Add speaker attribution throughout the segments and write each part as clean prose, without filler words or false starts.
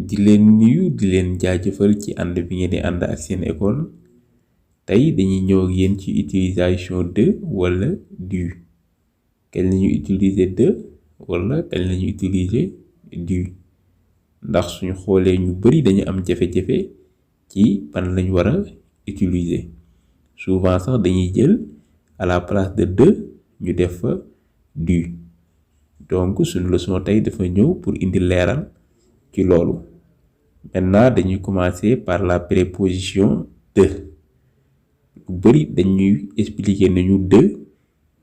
Speaker 1: di leen nuyu di leen jaajëfal ci ànd bi ngeen di ànd ak seen école tey dañuy ñëw ak yéen ci utilisation de wala du kañ lañu utiliser de wala kañ lañu utiliser du ndax suñu xoolee ñu bari dañu am jafe-jafe ci ban lañ war a utiliser souvent sax dañuy jël à la place de de ñu def fa du donc suñu leçon tey dafa ñëw pour indi leeral ci loolu. Maintenant dañuy commencer par la préposition de lu bari dañuy expliquer nañu de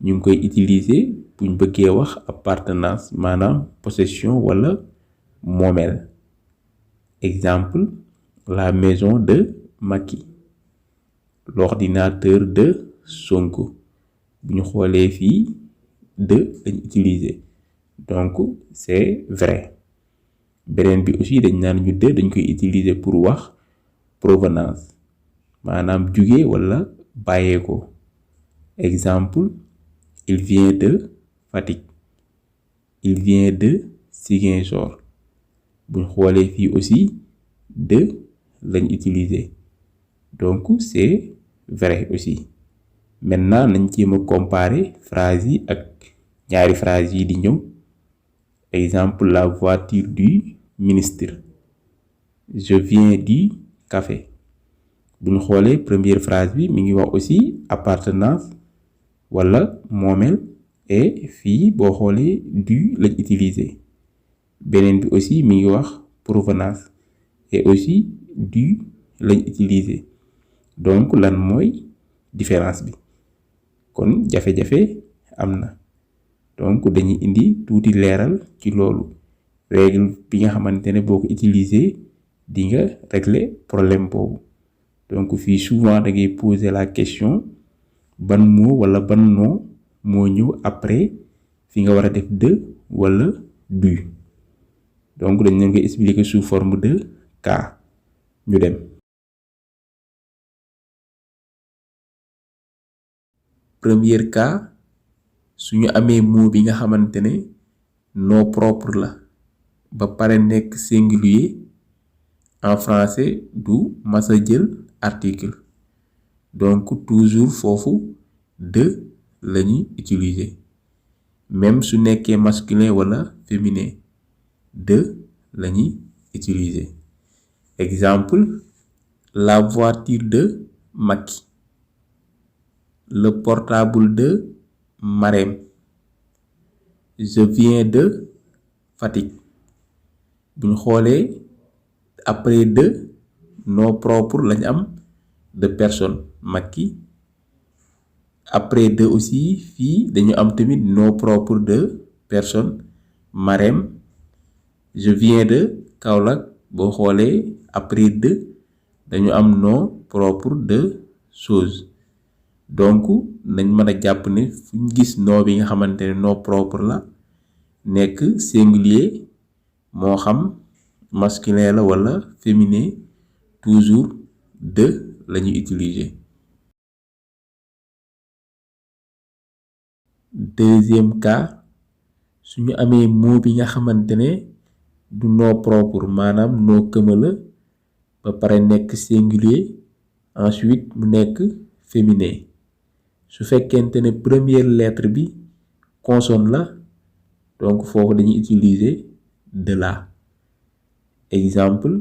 Speaker 1: ñu ngi koy utiliser buñ bëggee wax appartenance maanaam possession wala moomeel. Exemple, la maison de Macky, l'ordinateur de Sonko. Bu ñu xoolee fii de lañ utiliser donc c'est vrai. beneen bi aussi dañ naan ñu de dañ koy utiliser pour wax provenance maanaam jóge wala bàyyee ko. Exemple, il vient de Fatick, il vient de Ziguinchor. buñ xoolee fii aussi de lañ utiliser donc c'est vrai aussi. Maintenant nañ jéem a comparer phrase yi ak ñaari phrase yi di ñëw. Exemple, la voiture du ministre, je viens du café. buñ xoolee première phrase bi mi ngi wax aussi appartenance wala moomeel et fii boo xoolee du lañ utiliser. beneen bi aussi mi ngi wax provenance et aussi du lañ utiliser donc lan mooy différence bi kon jafe-jafe am na donc dañuy indi tuuti leeral ci loolu règle bi nga xamante ne boo ko utiliser di nga régler problème boobu. donc fii souvent da ngay poser la question ban mot wala ban nom moo ñëw après fi nga war a def de wala du. donc dañ leen koy expliquer sous forme de cas ñu dem. Premier cas suñu amee mot bi nga xamante ne nom propre la ba pare nekk singulier en français du masa jël article donc toujours foofu de lañuy utiliser même su nekkee masculin wala féminin de lañuy utiliser. Exemple, la voiture de Macky, le portable de Marème, je viens de Fatick. buñ xoolee après de nom propre lañ am de personne Macky. après de aussi fii dañu am tamit nom propre de personne Marème. je viens de Kaolack boo xoolee après de dañu am nom propre de chose donc nañ mën a jàpp ne fu ñu gis nom bi nga xamante ne nom propre la nekk singulier moo xam masculin la wala féminin toujours de lañuy utiliser. Deuxième cas suñu amee mot bi nga xamante ne du nom propre maanaam nom commun la ba pare nekk singulier ensuite mu nekk féminin su fekkente ne première lettre bi consonne la donc foofu dañuy utiliser de la. Exemple,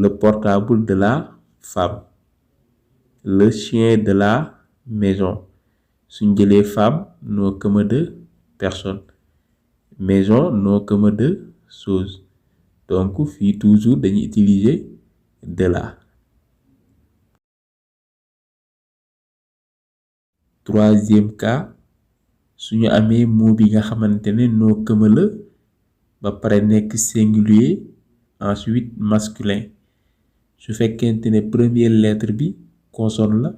Speaker 1: le portable de la femme, le chien de la maison. suñ jëlee femme nom commun de personne, maison nom commun de chose donc fii toujours dañuy utiliser de la. Troisième cas suñu amee mot bi nga xamante ne nom commun la ba pare nekk singulier ensuite masculin su fekkente ne première lettre bi consonne la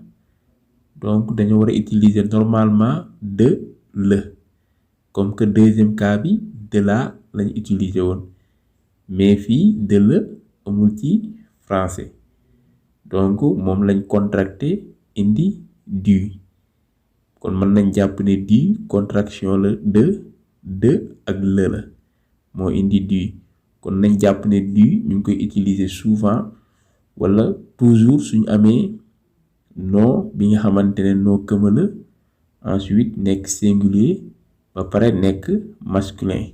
Speaker 1: donc dañu war a utiliser normalement de le comme que deuxième cas bi de la lañ utiliser woon mais fii de le amul ci français donc moom lañ contracté indi du kon mën nañ jàpp ne du contraction la de ak le la moo indi du kon nañ jàpp ne du ñu ngi koy utiliser souvent wala toujours suñu amee nom bi nga xamante ne nom commun la ensuite nekk singulier ba pare nekk masculin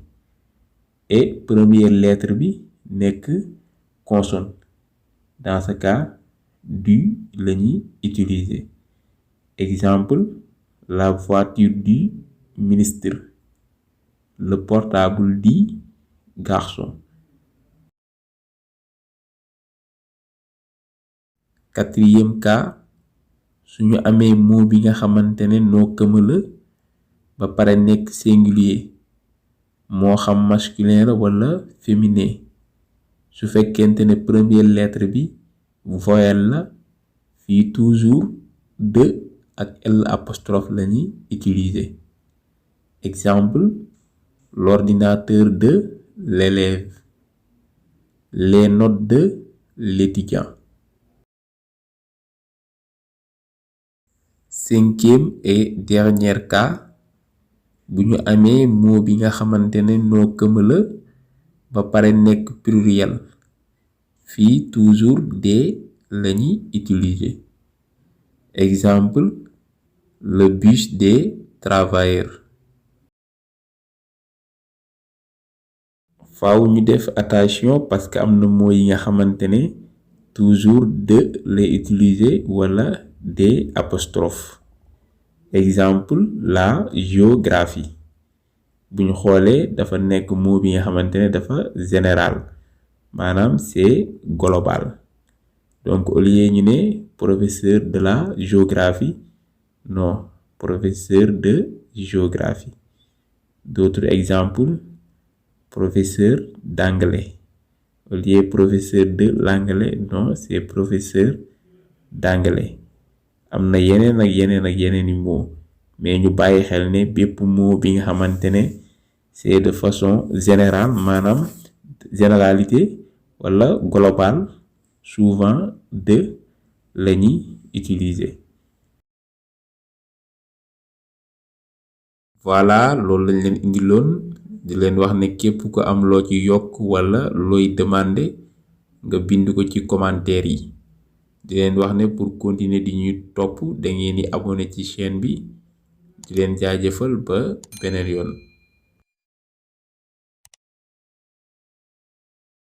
Speaker 1: et première lettre bi nekk consonne. Dans ce cas du la ñuy utiliser. Exemple, la voiture du ministre, le portable du garçon. Quatrième cas, suñu amee mot bi nga xamante ne nom commun la ba pare nekk singulier moo xam masculin la wala féminin su fekkente ne première lettre bi voyelle la fii toujours de ak L apostrophe la ñuy utiliser. Exemple, l'ordinateur de l'élève, les notes de l'étudiant. Cinquième et dernier cas, bu ñu amee mot bi nga xamante ne nom commun la ba pare nekk pluriel fii toujours des la ñuy utiliser. Exemple, le bus des travailleurs. Faaw ñu def attention parce que am na mots yi nga xamante ne toujours de lay utiliser wala des apostrophes. Exemple, la géographie bu ñu xoolee dafa nekk mot bi nga xamante ne dafa général maanaam c'est global donc au lieu ñu ne professeur de la géographie non professeur de géographie. D'autres exemples, professeur d'anglais au lieu professeur de l'anglais non c'est professeur d'anglais. Am na yeneen ak yeneen ak yeneen i mots mais ñu bàyyi xel ne bépp mot bi nga xamante ne c'est de façon générale maanaam généralité wala global souvent de la ñuy utiliser. Voilà loolu lañ leen indiloon di leen wax ne képp ko am loo ci yokk wala looy demander nga bind ko ci commentaire yi. di leen wax ne pour continuer di ñuy topp da ngeen di abonné ci chaîne bi di leen jaajëfal ba beneen yoon.